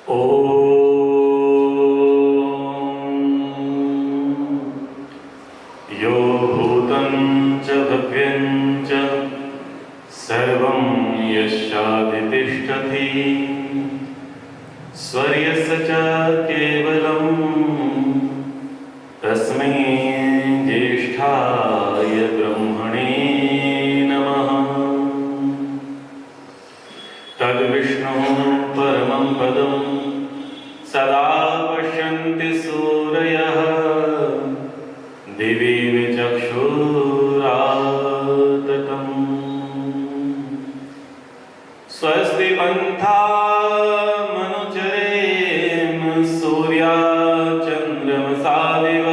यो भूतं च भव्यं च सर्वं यश्चाधितिष्ठति स्वर्यस्य च केवलं तस्मै ज्येष्ठाय ब्रह्मणे नमः। तद्विष्णुः परमं पदं सदा पश्यन्ति सूरयः दिवि विचक्षुराततम्। स्वस्ति पन्थामनुचरेम सूर्याचन्द्रमसाविव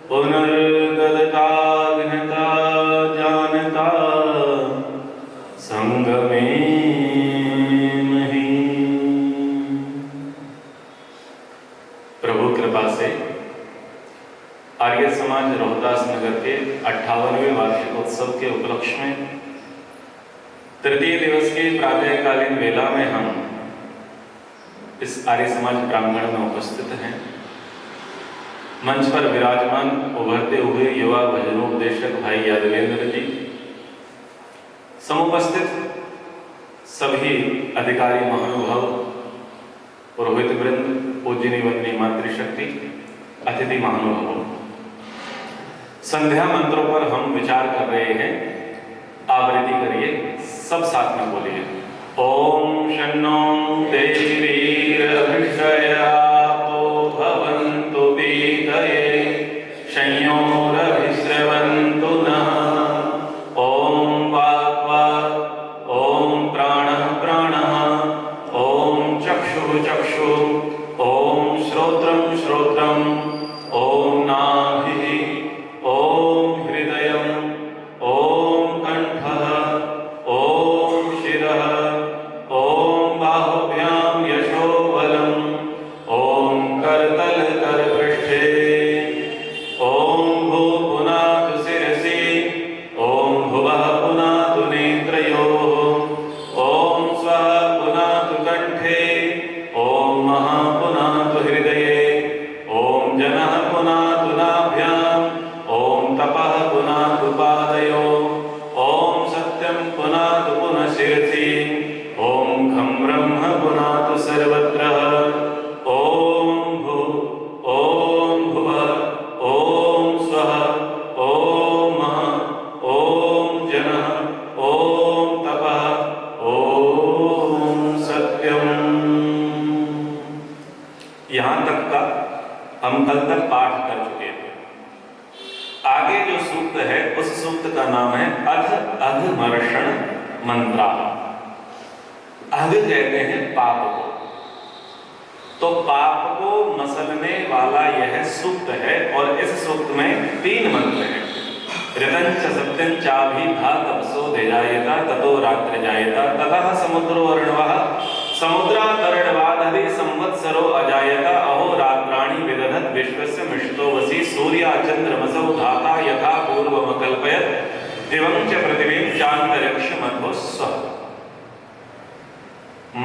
पुनर्गदताघ्नता जानता संगमे महि। प्रभु कृपा से आर्य समाज रोहतास नगर के 58वें वार्षिकोत्सव के उपलक्ष्य में तृतीय दिवस के प्रातःकालीन वेला में हम इस आर्य समाज प्रांगण में उपस्थित हैं। मंच पर विराजमान उभरते हुए युवा भजनोपदेशक भाई यादवेंद्र जी, समुपस्थित सभी अधिकारी महानुभाव, पुरोहित वृंद, पूजनी वंदनी मातृशक्ति, अतिथि महानुभाव, संध्या मंत्रों पर हम विचार कर रहे हैं। आवृत्ति करिए, सब साथ में बोलिए। ओम शन्नो देवीरभिषयापो भवन्तु वीतये संयोरभिस्रवन्तु नः। ओम वाक् ओम प्राणः ओम चक्षुः ओम श्रोत्रं ओम नाभिः ओम हृदयं ओम कंठः ओम शिरः ओम बाहुभ्यां यशोबलम् ओम करतलकरपृष्ठे ओम भूः पुनातु शिरसि ओम भुवः पुनातु नेत्रयोः ओम स्वः पुनातु कंठे ओम महः पुनातु हृदये ओम जनः पुनातु नाभ्याम् ओम तपः पुनातु पादयोः ओम सत्यं पुनातु पुनः शिरसि ओम खं ब्रह्म पुनातु सर्वत्र ओम भुवः ओम स्वः ओम महः ओम जनः ओम तपः ओम सत्यम। यहाँ तक का हम कल तक पाठ कर चुके थे। आगे जो सूक्त है उस सूक्त का नाम है अघमर्षण मंत्रा। अघ कहते हैं पाप को, तो पाप को मसलने वाला यह सूक्त है। और इस सूक्त में 3 मंत्र हैं। ऋतंच सत्यं चाभि भा तपसो धिजायता ततो रात्र जायता ततः समुद्रो अर्णवः समुद्रातर्णवादधि संवत्सरो अजायता अहो रात्राणि विदधत् विश्वस्य मिषतो वसि सूर्याचन्द्रमसौ धाता यथा पूर्वमकल्पयत् दिवं च पृथिवीं चान्तरिक्षमध्वो स्वः।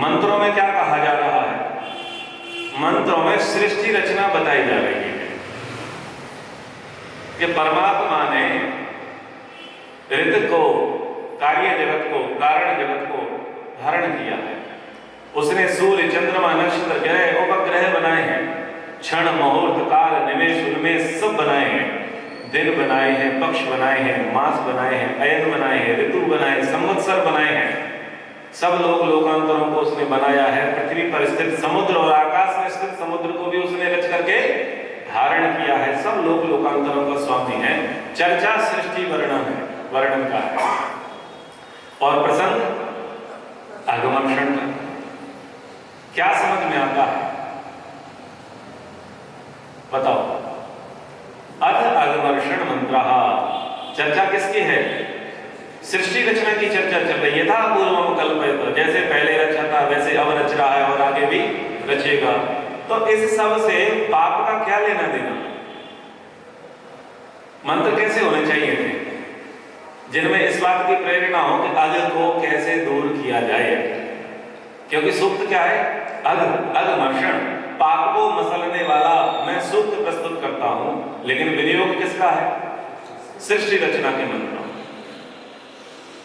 मंत्रों में क्या कहा जा रहा है? मंत्रों में सृष्टि रचना बताई जा रही है कि परमात्मा ने ऋत को, कार्य जगत को, कारण जगत को धारण किया है। उसने सूर्य, चंद्रमा, नक्षत्र, ग्रह, उपग्रह बनाए हैं। क्षण, मुहूर्त, काल, निमेष, उन्मेष सब बनाए हैं। दिन बनाए हैं, पक्ष बनाए हैं, मास बनाए हैं, अयन बनाए हैं, ऋतु बनाए, संवत्सर बनाए हैं। सब लोकांतरों को उसने बनाया है। पृथ्वी पर स्थित समुद्र और आकाश में स्थित समुद्र को भी उसने रच करके धारण किया है। सब लोकांतरों का स्वामी है। चर्चा सृष्टि वर्णन का है और प्रसंग आगमर्षण का। क्या समझ में आता है बताओ? अघमर्षण मंत्र। चर्चा किसकी है? सृष्टि रचना की चर्चा चल रही है। यथा पूर्वम कल्पयत, जैसे पहले रचा था वैसे अब रच रहा है और आगे भी रचेगा। तो इस सब से पाप का क्या लेना देना? मंत्र कैसे होने चाहिए थे जिनमें इस बात की प्रेरणा हो कि अघ को कैसे दूर किया जाए। क्योंकि सूक्त क्या है? अघमर्षण, पाप को मसलने वाला मैं सूक्त प्रस्तुत करता हूं, लेकिन विनियोग किसका है? सृष्टि रचना के मंत्र।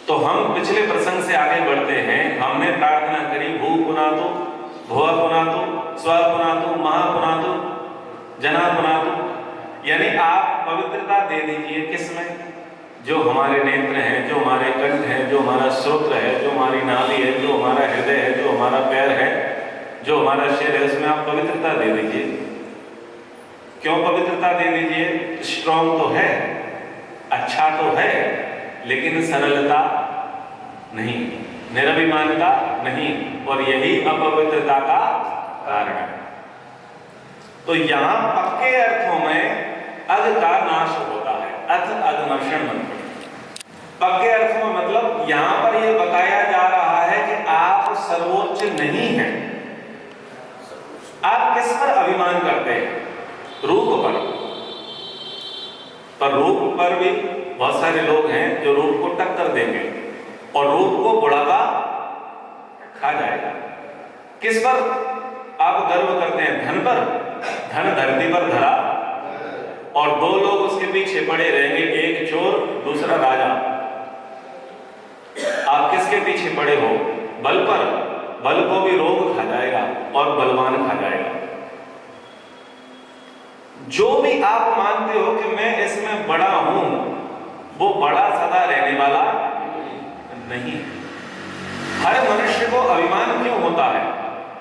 तो हम पिछले प्रसंग से आगे बढ़ते हैं। हमने प्रार्थना करी भू पुनातु, भुव पुनातु, स्व पुनातु, महा पुनातु, जना पुनातु, यानी आप पवित्रता दे दीजिए किसमें? जो हमारे नेत्र हैं, जो हमारे कंठ है, जो हमारा श्रोत्र है, जो हमारी नाभि है, जो हमारा हृदय है, जो हमारा पैर है, जो हमारा शरीर है, उसमें आप पवित्रता दे दीजिए। क्यों पवित्रता दे दीजिए? स्ट्रॉन्ग तो है, अच्छा तो है, लेकिन सरलता नहीं, निरभिमानता नहीं, और यही अपवित्रता का कारण है। तो यहां पक्के अर्थों में अघ का नाश होता है, अथ अघमर्षण मंत्र। पक्के अर्थों में मतलब यहां पर यह बताया जा रहा है कि आप सर्वोच्च नहीं हैं। आप किस पर अभिमान करते हैं? रूप पर रूप पर भी बहुत सारे लोग हैं जो रूप को टक्कर देंगे और रूप को बुढ़ापा खा जाएगा। किस पर आप गर्व करते हैं? धन पर। धन धरती पर धरा और दो लोग उसके पीछे पड़े रहेंगे, एक चोर, दूसरा राजा। आप किसके पीछे पड़े हो? बल पर। बल को भी रोग खा जाएगा और बलवान खा जाएगा। जो भी आप मानते हो कि मैं इसमें बड़ा हूं, वो बड़ा सदा रहने वाला नहीं। हर मनुष्य को अभिमान क्यों होता है?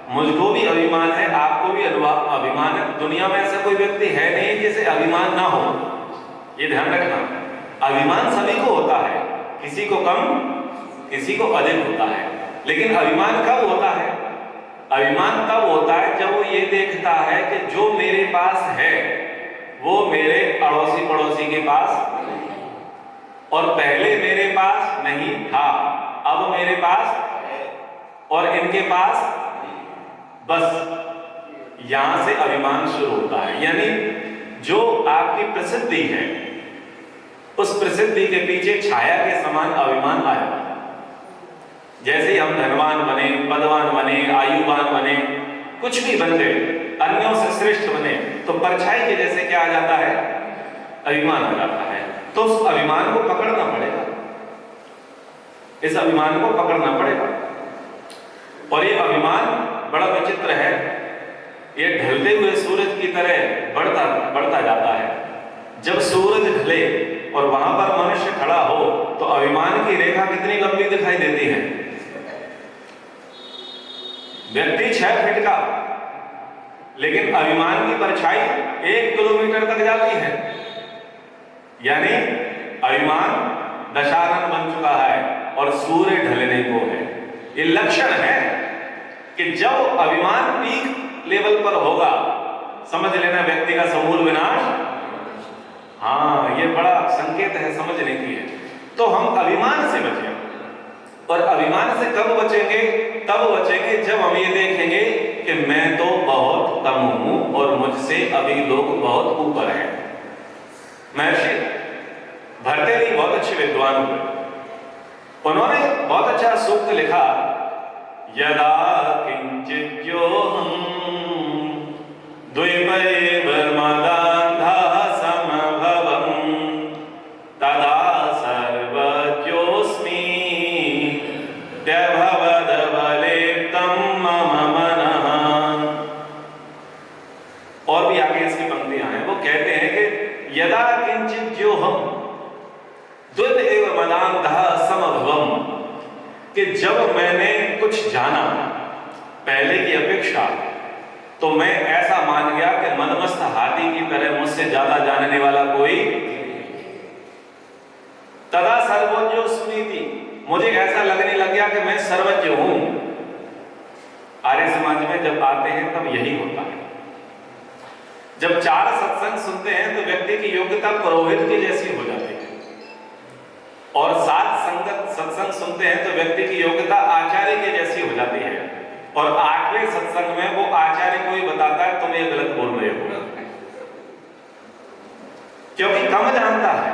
मुझको भी अभिमान है, आपको भी अभिमान है। दुनिया में ऐसा कोई व्यक्ति है नहीं जिसे अभिमान ना हो, ये ध्यान रखना। अभिमान सभी को होता है, किसी को कम, किसी को अधिक होता है। लेकिन अभिमान कब होता है? अभिमान तब होता है जब वो ये देखता है कि जो मेरे पास है वो मेरे अड़ोसी पड़ोसी के पास, और पहले मेरे पास नहीं था, अब मेरे पास और इनके पास, बस यहां से अभिमान शुरू होता है। यानी जो आपकी प्रसिद्धि है, उस प्रसिद्धि के पीछे छाया के समान अभिमान आया। जैसे हम धनवान बने, पदवान बने, आयुवान बने, कुछ भी बन गए, अन्यों से श्रेष्ठ बने, तो परछाई के जैसे क्या आ जाता है? अभिमान आ जाता है। तो उस अभिमान को पकड़ना पड़ेगा, इस अभिमान को पकड़ना पड़ेगा। और ये अभिमान बड़ा विचित्र है, ये ढलते हुए सूरज की तरह बढ़ता जाता है। जब सूरज ढले और वहां पर मनुष्य खड़ा हो तो अभिमान की रेखा कितनी लंबी दिखाई देती है? व्यक्ति 6 फीट का, लेकिन अभिमान की परछाई 1 किलोमीटर तक जाती है। यानी अभिमान दशानन बन चुका है और सूर्य ढलने को है। ये लक्षण है कि जब अभिमान पीक लेवल पर होगा, समझ लेना व्यक्ति का समूल विनाश। हाँ, ये बड़ा संकेत है, समझने की है। तो हम अभिमान से बचें, और अभिमान से कब बचेंगे? तब बचेंगे जब हम ये देखेंगे कि मैं तो बहुत कम हूं और मुझसे अभी लोग बहुत ऊपर हैं। महर्षि भर्तृहरि बहुत अच्छे विद्वान हुए, उन्होंने बहुत अच्छा सूक्त लिखा, यदा किंचिद्योऽहं द्विपैव मदान्धः समभवम् तदा सर्वज्ञोऽस्मि त्यभवदवलेप्तं मम मनः। और भी आगे इसकी पंक्तियां हैं, वो कहते हैं कि यदा किंचिद्योऽहं द्विप एव मदान्धः समभवम्, कि जब मैंने कुछ जाना पहले की अपेक्षा, तो मैं ऐसा मान गया कि मनमस्त हाथी की तरह मुझसे ज्यादा जानने वाला कोई। तदा सर्वज्ञोऽस्मीति, मुझे ऐसा लगने लग गया कि मैं सर्वज्ञ हूं। आर्य समाज में जब आते हैं तब यही होता है। जब 4 सत्संग सुनते हैं तो व्यक्ति की योग्यता पुरोहित की जैसी हो जाती है, और 7 संगत सत्संग सुनते हैं तो व्यक्ति की योग्यता आचार्य के जैसी हो जाती है, और 8वें सत्संग में वो आचार्य को ही बताता है तुम ये गलत बोल रहे हो, क्योंकि कम जानता है,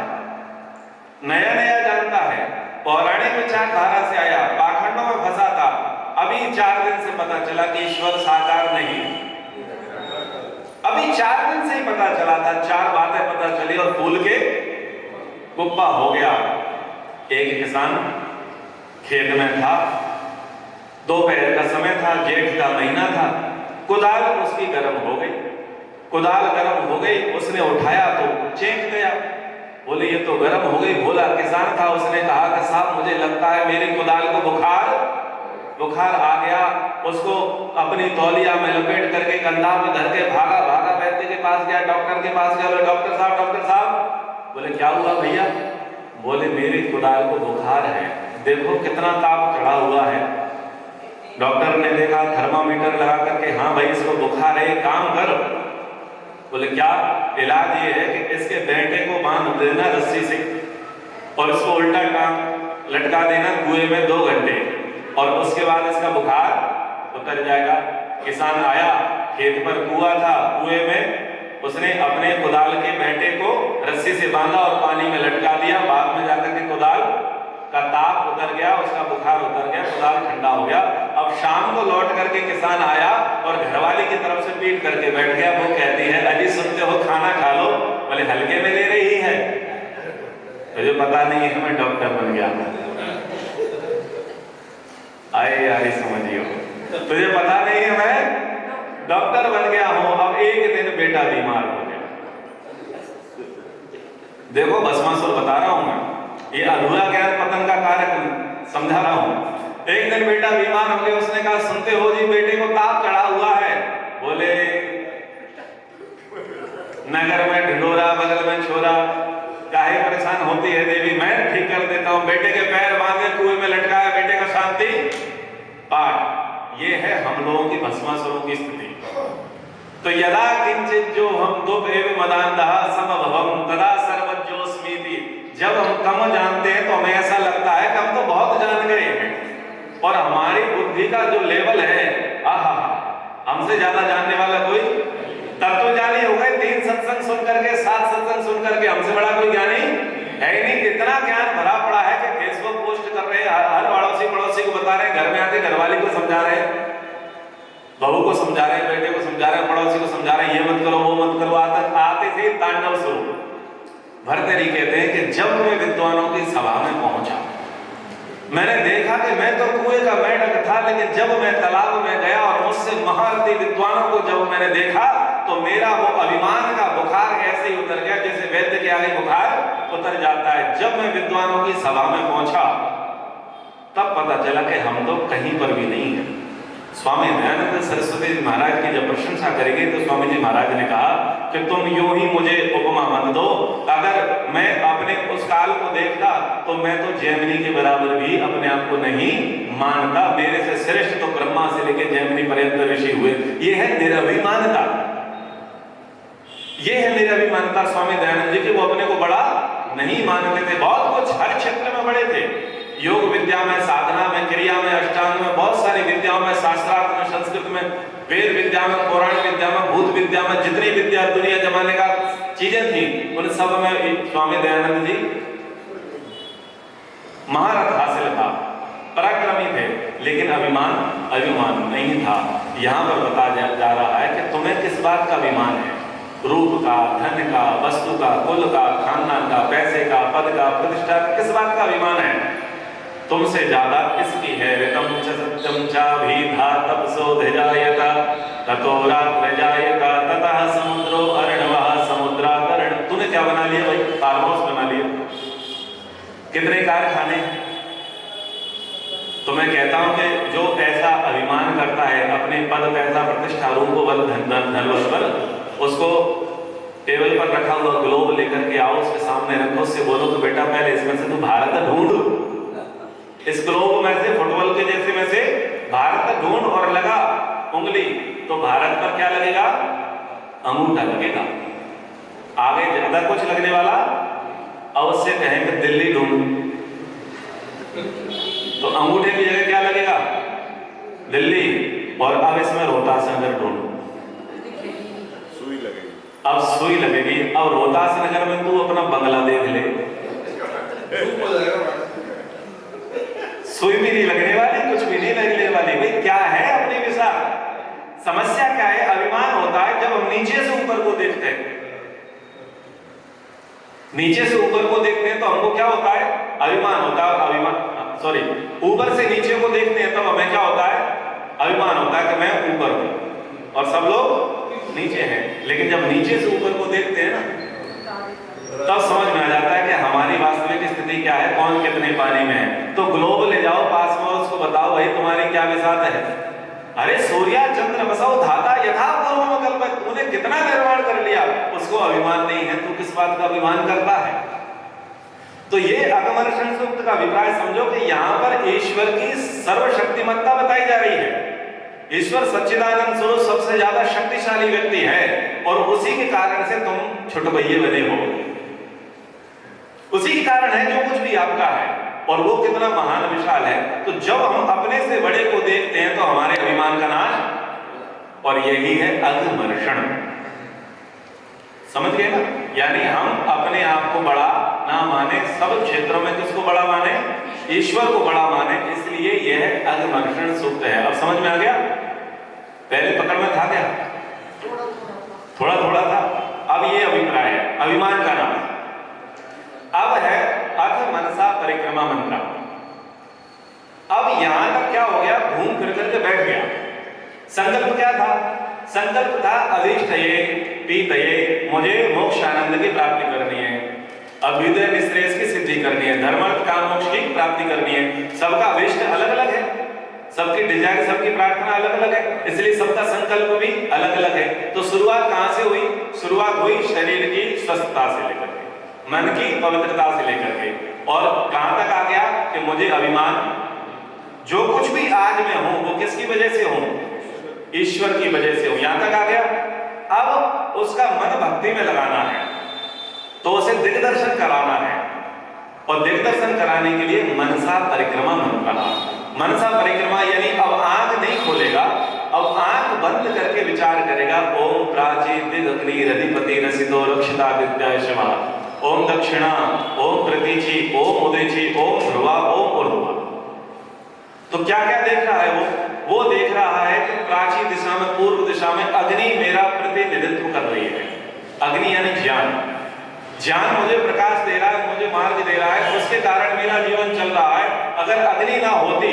नया नया जानता है, पौराणिक विचारधारा से आया, पाखंडों में फंसा था, अभी 4 दिन से पता चला कि ईश्वर साकार नहीं? अभी 4 दिन से ही पता चला था, 4 बातें पता चली और फूल के कुप्पा हो गया। एक किसान खेत में था, दोपहर का समय था, जेठ का महीना था, कुदाल उसकी गर्म हो गई। कुदाल गर्म हो गई, उसने उठाया तो चेक गया। बोले ये तो गर्म हो गई। भोला किसान था, उसने कहा कि साहब मुझे लगता है मेरी कुदाल को बुखार आ गया। उसको अपनी तौलिया में लपेट करके कंधा में धर के भागा वैद्य के पास गया, डॉक्टर के पास गया। डॉक्टर साहब। बोले क्या हुआ भैया? बोले मेरी कुदाल को बुखार है, देखो कितना ताप चढ़ा हुआ है। डॉक्टर ने देखा, थर्मामीटर लगा करके, हाँ भाई इसको बुखार है, काम कर। बोले क्या? इलाज ये है कि इसके बेटे को बांध देना रस्सी से और इसको उल्टा टांग लटका देना कुएं में 2 घंटे, और उसके बाद इसका बुखार उतर जाएगा। किसान आया, खेत पर कुआं था, कुएं में उसने अपने कुदाल के बेटे को रस्सी से बांधा और पानी में लटका दिया। बाद में जाकर के कुदाल का ताप उतर गया, उसका बुखार उतर गया, कुदाल ठंडा हो गया। अब शाम को लौट करके किसान आया और घरवाली की तरफ से पीट करके बैठ गया। वो कहती है अजी सुनते हो, खाना खा लो। बोले हल्के में ले रही है, तुझे पता नहीं है मैं डॉक्टर बन गया। आए यार समझियो, तुझे पता नहीं है मैं डॉक्टर बन गया हूं। अब एक दिन बेटा बीमार हो गया। देखो भस्मासुर बता रहा हूं मैं, ये अधूरा ज्ञान पतन का कारक समझा रहा हूं। एक दिन बेटा बीमार हो गया, उसने कहा सुनते हो जी बेटे को ताप चढ़ा हुआ है। बोले नगर में ढिंडोरा, बगल में छोरा, काहे परेशान होती है देवी, मैं ठीक कर देता हूं। बेटे के पैर बांधे, कुएं में लटकाया, बेटे का शांति पाठ। ये है हम लोगों की भस्मासुरों की स्थिति। तो यदा किंचित जो हम दुप एवं मदान्धः समभवम् तदा सर्वज्ञोऽस्मीति। जब हम कम जानते हैं तो हमें ऐसा लगता है कि हम तो बहुत जान गए हैं, और हमारी बुद्धि का जो लेवल है, आहा, हमसे ज्यादा जानने वाला कोई तत्वज्ञानी हो गए। 3 सत्संग सुन करके, 7 सत्संग सुन करके, हमसे बड़ा कोई ज्ञानी है ही नहीं। इतना ज्ञान भरा पड़ा है कि फेसबुक पोस्ट कर रहे हैं, हर पड़ोसी को बता रहे हैं, घर में आके घरवाली को समझा रहे हैं, बहू को समझा रहे हैं, बेटे को समझा रहे हैं, पड़ोसी को समझा रहे हैं, ये मत करो वो मत करो। आते से तांडव शुरू। भर्तृहरि कहते हैं कि जब मैं विद्वानों की सभा में पहुंचा, मैंने देखा कि मैं तो कुएं का मेंढक था, लेकिन जब मैं तालाब में गया और मुझसे महारथी विद्वानों को जब मैंने देखा तो मेरा वो अभिमान का बुखार ऐसे ही उतर गया जैसे वैद्य के आगे बुखार उतर जाता है। जब मैं विद्वानों की सभा में पहुंचा तब पता चला कि हम तो कहीं पर भी नहीं है। स्वामी दयानंद सरस्वती जी महाराज की जब प्रशंसा करेंगे तो स्वामी जी महाराज ने कहा कि तुम यूं ही मुझे उपमा मत दो। अगर मैं अपने उस काल को देखता तो मैं तो जैमिनी के बराबर भी अपने आप को नहीं मानता। मेरे से श्रेष्ठ तो ब्रह्मा से लेकर जैमिनी पर्यंत ऋषि हुए। ये है निरभिमानता, ये है निरभिमानता स्वामी दयानंद जी की। वो अपने को बड़ा नहीं मानते थे, बहुत कुछ हर क्षेत्र में बड़े थे। योग विद्या में, साधना में, क्रिया में, अष्टांग में, बहुत सारी विद्याओं में, शास्त्रार्थ में, संस्कृत में, वेद विद्या में, पौराण विद्या में, भूत विद्या में, जितनी विद्या दुनिया जमाने का चीजें थी उन सब में स्वामी दयानंद जी महारथ हासिल था, पराक्रमी थे, लेकिन अभिमान नहीं था। यहाँ पर बताया जा रहा है कि तुम्हें किस बात का अभिमान है? रूप का, धन का, वस्तु का, कुल का, खानदान का, पैसे का, पद का, प्रतिष्ठा, किस बात का अभिमान है? तुमसे ज्यादा इसकी है। ऋतम च सत्यम चाभिधा तपसोऽधिजायत ततो रात्रजायत ततः समुद्रो अर्णवः समुद्रातरण। तूने क्या बना लिया भाई? फार्म हाउस बना लिया, कितने कारखाने। तो मैं कहता हूं कि जो ऐसा अभिमान करता है अपने पद, पैसा, प्रतिष्ठा, रूप, बल, धन पर, उसको टेबल पर रखा हुआ ग्लोब लेकर के आओ, उसके सामने रखो, उससे बोलो कि बेटा पहले इसमें से तू भारत ढूंढ, इस ग्लोब में से, फुटबॉल के जैसे में से भारत ढूंढ और लगा उंगली, तो भारत पर क्या लगेगा? अंगूठा लगेगा। आगे ज्यादा कुछ लगने वाला अवश्य कहेंगे दिल्ली ढूंढ, तो अंगूठे की जगह क्या लगेगा? दिल्ली। और अब इसमें रोहतास नगर ढूंढ, सुई लगेगी। अब सुई लगेगी। अब रोहतास नगर में तू अपना बंगला देख ले, सुई भी नहीं लगने वाली, कुछ भी नहीं लगने वाली। भाई क्या है अपनी समस्या क्या है? अभिमान होता है जब हम नीचे से ऊपर को देखते हैं। नीचे से ऊपर को देखते हैं तो हमको क्या होता है? अभिमान होता है। ऊपर से नीचे को देखते हैं तब हमें क्या होता है? अभिमान होता है कि मैं ऊपर हूं और सब लोग नीचे हैं। लेकिन जब नीचे से ऊपर को देखते हैं ना, तब समझ में आ जाता है कि हमारी वास्तविक स्थिति क्या है, कौन कितने पानी में है। तो ग्लोब ले जाओ पास में, उसको बताओ भाई तुम्हारी क्या विसात है। अरे सूर्या चंद्र बसौ धाता यथा पूर्वम कल्पत, तूने कितना निर्माण कर लिया, उसको अभिमान नहीं है, तू किस बात का अभिमान करता है? तो ये अगमर्षण सूक्त का अभिप्राय समझो कि यहाँ पर ईश्वर की सर्वशक्तिमत्ता बताई जा रही है। ईश्वर सच्चिदानंद स्वरूप सबसे ज्यादा शक्तिशाली व्यक्ति है और उसी के कारण से तुम छुटभइये बने हो। उसी के कारण है जो कुछ भी आपका है और वो कितना महान विशाल है। तो जब हम अपने से बड़े को देखते हैं तो हमारे अभिमान का नाश, और यही है अगमर्षण। समझ गए ना? यानी हम अपने आप को बड़ा ना माने, सब क्षेत्रों में किसको बड़ा माने? ईश्वर को बड़ा माने। इसलिए यह अगमर्षण सूक्त है। अब समझ में आ गया? पहले पकड़ में था क्या? थोड़ा थोड़ा था। अब ये अभिप्राय है अभिमान का नाम। अब है अथ मनसा परिक्रमा मंत्र। अब यहां तक क्या हो गया? घूम फिर करके बैठ गया। संकल्प क्या था? संकल्प था अधीष्ठये पीतये, मुझे मोक्ष आनंद की प्राप्ति करनी है, अभ्युदय निश्रेयस की सिद्धि करनी है, धर्मार्थ काम मोक्ष की प्राप्ति करनी है। सबका अभीष्ट अलग अलग है, सबकी डिजायर, सबकी प्रार्थना अलग अलग है, इसलिए सबका संकल्प भी अलग अलग है। तो शुरुआत कहां से हुई? शुरुआत हुई शरीर की स्वस्थता से लेकर के, मन की पवित्रता से लेकर के, और कहां तक आ गया कि मुझे अभिमान, जो कुछ भी आज मैं हूं वो किसकी वजह से हूं? ईश्वर की वजह से हूं। यहां तक आ गया। अब उसका मन भक्ति में लगाना है तो उसे दिग्दर्शन कराना है, और दिग्दर्शन कराने के लिए मनसा परिक्रमा मंत्र। मनसा परिक्रमा यानी अब आंख नहीं खोलेगा, अब आंख बंद करके विचार करेगा। ओम प्राची दिग्ग्नि रधिपति रसितो रक्षिता विद्या शिवा, ओम दक्षिणा, ओम प्रतीचि, ओम उदयचि, ओम ध्रुवा, ओम उर्ध्वा। तो क्या क्या देख रहा है वो देख रहा है कि प्राची दिशा में, पूर्व दिशा में अग्नि मेरा प्रतिनिधित्व कर रही है। अग्नि यानी ज्ञान, ज्ञान मुझे प्रकाश दे रहा है, मुझे मार्ग दे रहा है, उसके कारण मेरा जीवन चल रहा है। अगर अग्नि ना होती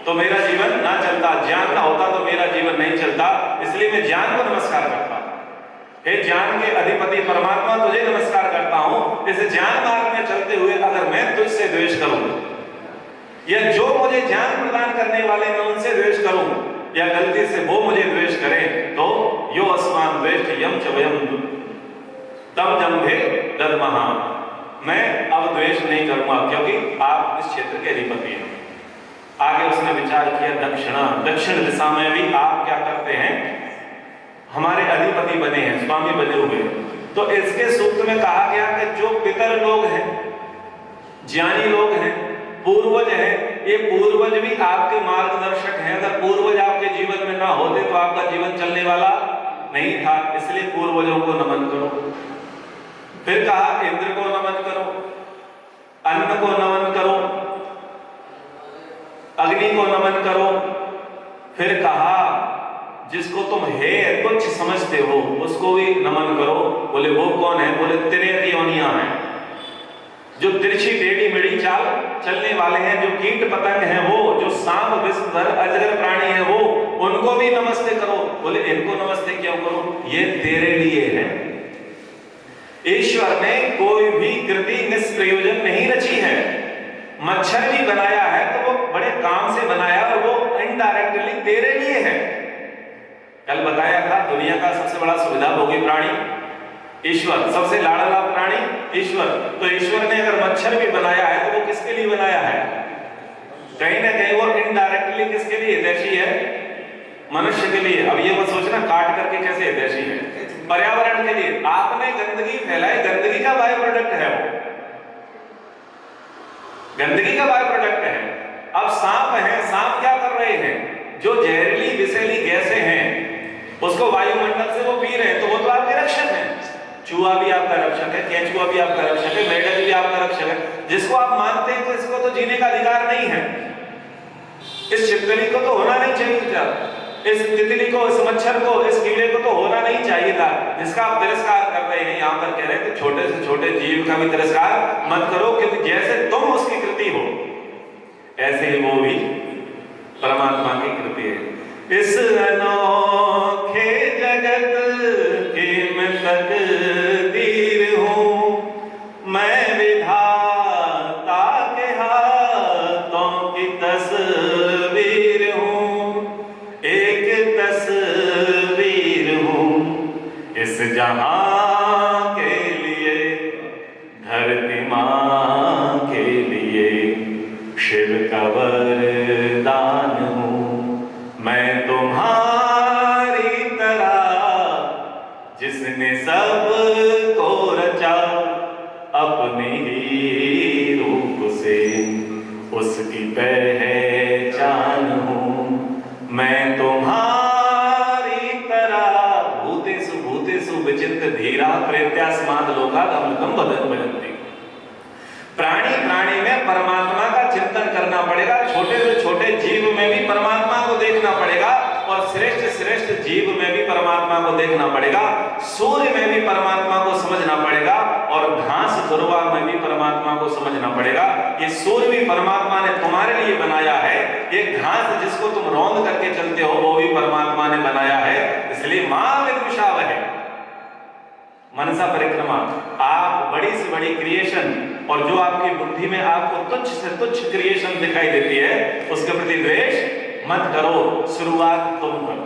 तो मेरा जीवन ना चलता, ज्ञान ना होता तो मेरा जीवन नहीं चलता। इसलिए मैं ज्ञान को नमस्कार करता हूं। हे ज्ञान के अधिपति परमात्मा, तुझे नमस्कार करता हूं। इस ज्ञान मार्ग में चलते हुए अगर मैं तुझसे द्वेष करूं, या जो मुझे ज्ञान प्रदान करने वाले मैं उनसे द्वेष करूं, या गलती से वो मुझे द्वेष करें, तो यो अस्मान द्वेष्ट यम च वयम तम जम्भे दद्महा, मैं अब द्वेष नहीं करूंगा क्योंकि आप इस क्षेत्र के अधिपति हैं। आगे उसने विचार किया दक्षिणा, दक्षिण दिशा में भी आप क्या करते हैं? हमारे अधिपति बने हैं, स्वामी बने हुए। तो इसके सूत्र में कहा गया कि जो पितर लोग हैं, ज्ञानी लोग हैं, पूर्वज हैं, ये पूर्वज भी आपके मार्गदर्शक हैं। अगर पूर्वज आपके जीवन में ना होते तो आपका जीवन चलने वाला नहीं था, इसलिए पूर्वजों को नमन करो। फिर कहा इंद्र को नमन करो, अन्न को नमन करो, अग्नि को नमन करो। फिर कहा जिसको तुम हे तुच्छ समझते हो उसको भी नमन करो। बोले वो कौन है? बोले तिर्यक योनियां हैं, जो तिरछी टेढ़ी मेढ़ी चाल चलने वाले हैं, जो कीट पतंग हैं वो, जो सांप विषधर अजगर प्राणी है वो, उनको भी नमस्ते करो। बोले इनको नमस्ते क्यों करो? ये तेरे लिए है। ईश्वर ने कोई भी कृति निष्प्रयोजन नहीं रची है। मच्छर भी बनाया है तो वो बड़े काम से बनाया और वो इनडायरेक्टली तेरे लिए है। कल बताया था दुनिया का सबसे बड़ा सुविधाभोगी प्राणी ईश्वर, सबसे लाडला प्राणी ईश्वर। तो ईश्वर ने अगर मच्छर भी बनाया है तो वो किसके लिए बनाया है? कहीं ना कहीं वो इनडायरेक्टली किसके लिए हितैषी है? मनुष्य के लिए। अब ये मत सोचना काट करके कैसे हितैषी है, पर्यावरण के लिए। आपने गंदगी फैलाई, गंदगी का बाय प्रोडक्ट है वो, गंदगी का बाय प्रोडक्ट है। अब सांप है, सांप क्या कर रहे हैं? जो जहरीली विषैली गैसें हैं उसको वायुमंडल से वो पी रहे हैं, तो वो तो आपके रक्षक हैं। चूहा भी आपका रक्षक है, केंचुआ भी आपका रक्षक है, मेढक भी आपका रक्षक है। जिसको आप मानते हैं तो इसको तो जीने का अधिकार नहीं है, इस छिपकली को तो होना नहीं चाहिए था। इस तितली को, इस मच्छर को, इस कीड़े को तो होना नहीं चाहिए था, जिसका आप तिरस्कार कर रहे हैं। यहाँ पर कह रहे हैं कि छोटे से छोटे जीव का भी तिरस्कार मत करो, क्योंकि जैसे तुम उसकी कृति हो ऐसे ही वो भी परमात्मा की कृति है। इस अनोखे जगत की मैं तकदीर हूँ, मैं विधाता के हाथों की तस्वीर हूँ, एक तस्वीर हूँ इस जहां के लिए, धरती मां के लिए, शिव का वरदान हूँ मैं तुम्हारी तरह, जिसने सब को रचा अपने ही रूप से, उसकी पहचान हूँ मैं तुम्हारी तरह। भूतेषु भूतेषु विचित्र धीरा प्रेत्यास्माद लोकादमृतम भजन्ति। प्राणी प्राणी में परमात्मा का चिंतन करना पड़ेगा, छोटे से छोटे जीव में भी परमात्मा को देखना पड़ेगा, और श्रेष्ठ श्रेष्ठ जीव में भी परमात्मा को देखना पड़ेगा, सूर्य में भी परमात्मा को समझना पड़ेगा, और घास ध्रुवा में भी परमात्मा को समझना पड़ेगा। ये सूर्य भी परमात्मा ने तुम्हारे लिए बनाया है, ये घास जिसको तुम रौंद करके चलते हो वो भी परमात्मा ने बनाया है। इसलिए मां विदुषावह है मनसा परिक्रमा। आप बड़ी से बड़ी क्रिएशन, और जो आपकी बुद्धि में आपको तुच्छ से तुच्छ क्रिएशन दिखाई देती है, उसके प्रति द्वेष मत करो। शुरुआत तुम करो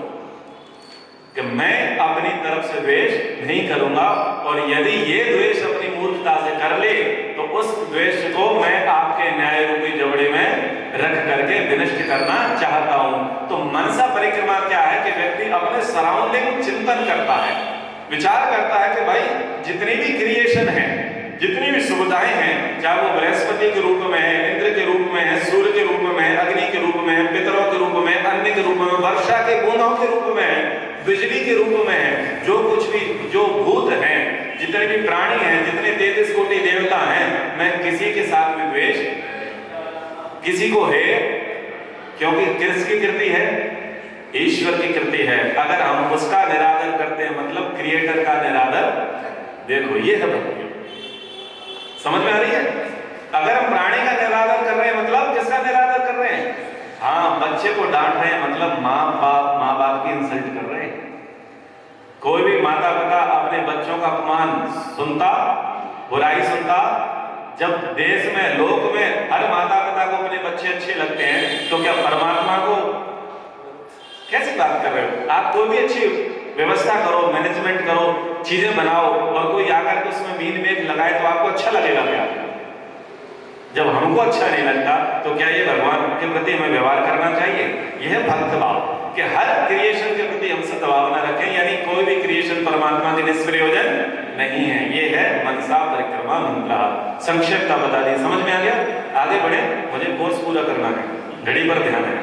कि मैं अपनी तरफ से द्वेष नहीं करूंगा, और यदि ये द्वेष अपनी मूर्खता से कर ले तो उस द्वेष को मैं आपके न्याय रूपी जबड़े में रख करके विनष्ट करना चाहता हूं। तो मनसा परिक्रमा क्या है कि व्यक्ति अपने सराउंडिंग चिंतन करता है, विचार करता है कि भाई जितनी भी क्रिएशन है, जितनी भी सुविधाएं हैं, चाहे वो बृहस्पति के रूप में है, इंद्र के रूप में है, सूर्य के रूप में है, अग्नि के रूप में है, पितरों के रूप में, अन्न के रूप में, वर्षा के बूंदों के रूप में है, बिजली के रूप में है, जो कुछ भी जो भूत हैं, जितने भी प्राणी हैं, जितने 33 कोटि देवता हैं, मैं किसी के साथ भी द्वेष किसी को है, क्योंकि किसकी कृति है? ईश्वर की कृति है। अगर हम उसका निरादर करते हैं मतलब क्रिएटर का निरादर, देखो ये है भक्ति। समझ में आ रही है? अगर हम प्राणी का निरादर कर रहे हैं मतलब किसका निरादर कर रहे हैं? हाँ, बच्चे को डांट रहे हैं मतलब माँ बाप की इंसल्ट कर रहे हैं। कोई भी माता पिता अपने बच्चों का अपमान सुनता, बुराई सुनता, जब देश में लोक में हर माता पिता को अपने बच्चे अच्छे लगते हैं, तो क्या परमात्मा को कैसी बात कर रहे हो? आप कोई भी अच्छी व्यवस्था करो, मैनेजमेंट करो, चीजें बनाओ, और कोई आकर के उसमें बीन मेघ लगाए तो आपको अच्छा लगेगा क्या? जब हमको अच्छा नहीं लगता तो क्या ये भगवान के प्रति हमें व्यवहार करना चाहिए? यह है भक्त भाव कि हर क्रिएशन के प्रति हम सद्भावना रखें, यानी कोई भी क्रिएशन परमात्मा के निष्प्रयोजन नहीं है। ये है मनसा परिक्रमा मंत्र। संक्षिप्त बता दी, समझ में आ गया? आगे बढ़े, मुझे कोर्स पूरा करना है, घड़ी पर ध्यान है।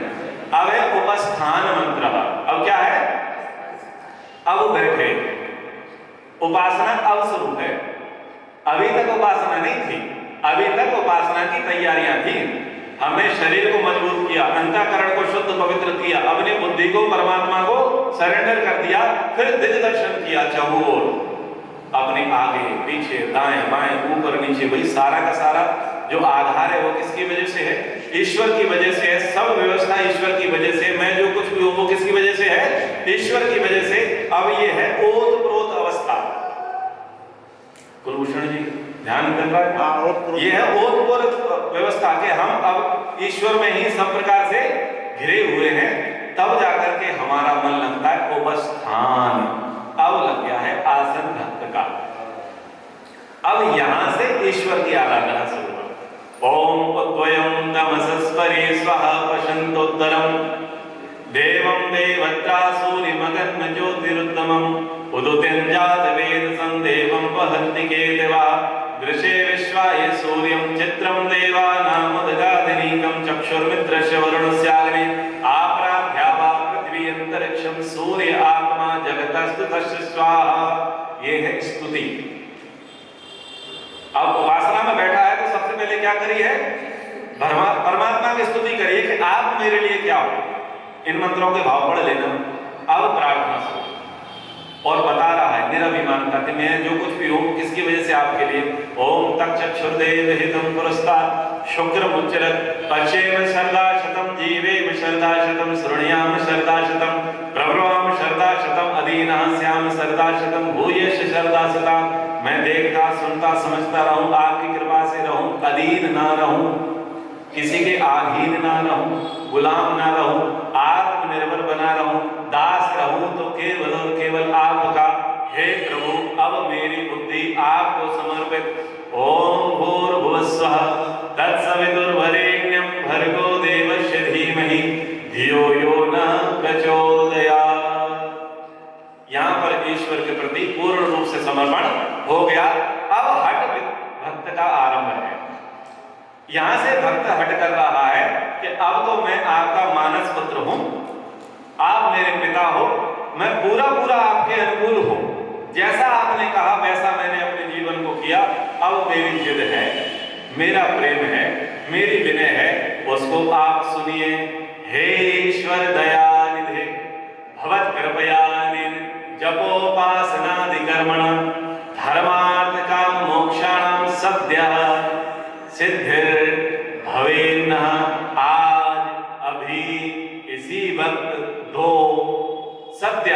अब है उपस्थान मंत्र। अब क्या है? अब बैठे, उपासना अब शुरू है। अभी तक उपासना नहीं थी, अभी तक उपासना की तैयारियां थी। हमने शरीर को मजबूत किया, अंतःकरण को शुद्ध पवित्र किया, अपनी बुद्धि को परमात्मा को सरेंडर कर दिया, फिर दिव्य दर्शन किया चहुओर, अपने आगे पीछे दाएं बाएं ऊपर नीचे। भाई सारा का सारा जो आधार है वो किसकी वजह से है? ईश्वर की वजह से है। सब व्यवस्था ईश्वर की वजह से। मैं जो कुछ भी हूं वो किसकी वजह से है? ईश्वर की वजह से। अब ये है ओतप्रोत अवस्था। कुलभूषण जी ध्यान कर रहा है? ये है ओतप्रोत व्यवस्था के हम अब ईश्वर में ही सब प्रकार से घिरे हुए हैं, तब जाकर के हमारा मन लगता है उपस्थान। अब लग गया है आसन भक्त का। अब यहां से ईश्वर की आराधना शुरू हो। ओम उद्वयं नमस्परे स्वः पशन्तोत्तरं देवं देवत्रा सूर्यमगन् ज्योतिरुत्तमं उदुतिञ्जात वेदसं देवं वहन्ति केतवा दृशे विश्वाय सूर्यं चित्रं देवानामुदगाधिनीकं चक्षुर्मित्रस्य वरुणस्याग्ने आप्राभ्यावा पृथ्वी अंतरिक्षं सूर्य आत्मा जगतस्तुतस्य स्वाहा। ये है स्तुति। अब उपासना में बैठा है तो सबसे पहले क्या करी है? परमात्मा की स्तुति करिए कि आप मेरे लिए क्या हो। इन मंत्रों के भाव पढ़ लेना। अब प्रार्थना शुरू, और बता रहा है निरभिमानता कि मैं जो कुछ भी हूँ किसकी वजह से आपके लिए। ओम तक्षुर्देव हितम पुरस्तात् शुक्रम उच्चरत् पश्येम शरदा शतम जीवेम शरदा शतम श्रृणुयाम शरदा शतम प्रब्रवाम शरदा शतम अधीनः स्याम शरदा शतम भूयश्च शरदा शतम। मैं देखता सुनता समझता रहूं, आपकी कृपा से रहूं, अधीन ना रहूं, किसी के अधीन ना रहूं, गुलाम ना रहूं, आत्मनिर्भर बना रहूं, दास रहूं तो केवल और केवल आपका। हे प्रभु अब मेरी बुद्धि आपको समर्पित। ओम भूर्भुवस्सुः तत्सवितुर्वरेण्यं भर्गो देवस्य धीमहि धियो यो नः प्रचोदयात्। यहाँ पर ईश्वर के प्रति पूर्ण रूप से समर्पण हो गया। अब हट भक्त का आरंभ है। यहां से भक्त हट कर रहा है कि अब तो मैं आपका मानस पुत्र हूं, आप मेरे पिता हो, मैं पूरा पूरा आपके अनुकूल हूं, जैसा आपने कहा वैसा मैंने अपने जीवन को किया। अब मेरी जिद है, मेरा प्रेम है, मेरी विनय है, उसको आप सुनिए। हे ईश्वर दयानिधे भवत् कृपयानिधि जपोपासनादि कर्मण धर्मार्थ काम मोक्षाणां सद्यः सिद्धिर भवेन्नः। आज अभी इसी वक्त दो। सद्य,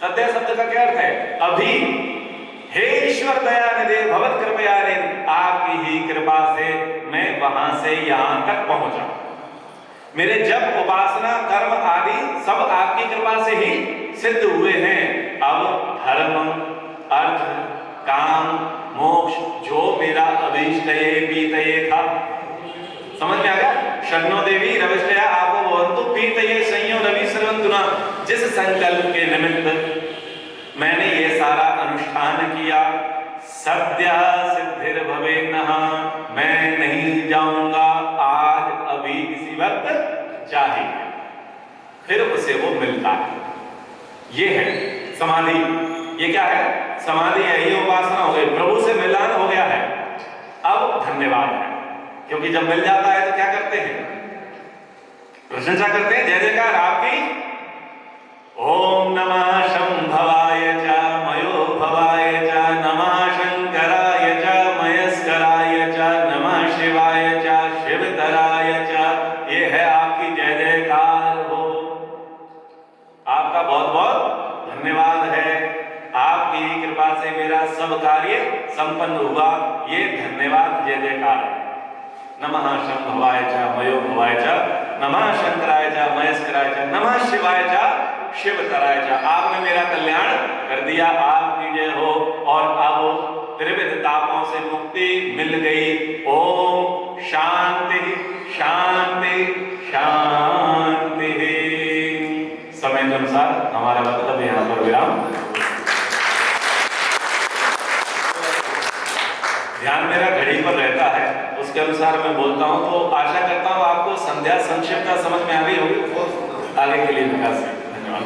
सद्य शब्द का क्या अर्थ है? अभी। हे ईश्वर दयानिधे भवत् कृपयानिधि, आपकी ही कृपा से मैं वहां से यहां तक पहुंचा। मेरे जप उपासना कर्म आदि सब आपकी कृपा से ही सिद्ध हुए हैं। अब धर्म अर्थ काम मोक्ष जो मेरा अभीष्टये पीतये था, समझ में आ गया? शरणो देवी रविष्टया आपो भवन्तु पीतये संयो रवि सर्वन्तुना। जिस संकल्प के निमित्त मैंने ये सारा अनुष्ठान किया, सद्यः सिद्धिर भवेन्नः, मैं नहीं जाऊंगा, आज अभी इसी वक्त चाहिए। फिर उसे वो मिलता है। ये है समाधि। ये क्या है? समाधि है, ये उपासना हो गई, प्रभु से मिलान हो गया है। अब धन्यवाद है, क्योंकि जब मिल जाता है तो क्या करते हैं? प्रशंसा करते हैं, जय जयकार आपकी। ओम नमः शंभवाय च मयो भवाय च नमः शंकराय च मयस्कराय च नमः शिवाय च शिवतराय च। ये है आपकी जय जयकार हो। आपका बहुत बहुत धन्यवाद है। आपकी कृपा से मेरा सब कार्य संपन्न हुआ, ये धन्यवाद जय जयकार है। नमः शंभवाय च मयो भवाय च नमः शंकराय च मयस्कराय च नमः शिवाय च शिवतराय च। आपने मेरा कल्याण कर दिया, आपकी जय हो। और अब त्रिविध तापों से मुक्ति मिल गई। ओम शांति शांति शांति। समय के अनुसार हमारा मतलब यहाँ पर विराम। ध्यान मेरा घड़ी पर रहता है, उसके अनुसार मैं बोलता हूँ। तो आशा करता हूँ आपको संध्या संक्षिप्त समझ में आ गई होगी। आगे के लिए विकास। धन्यवाद।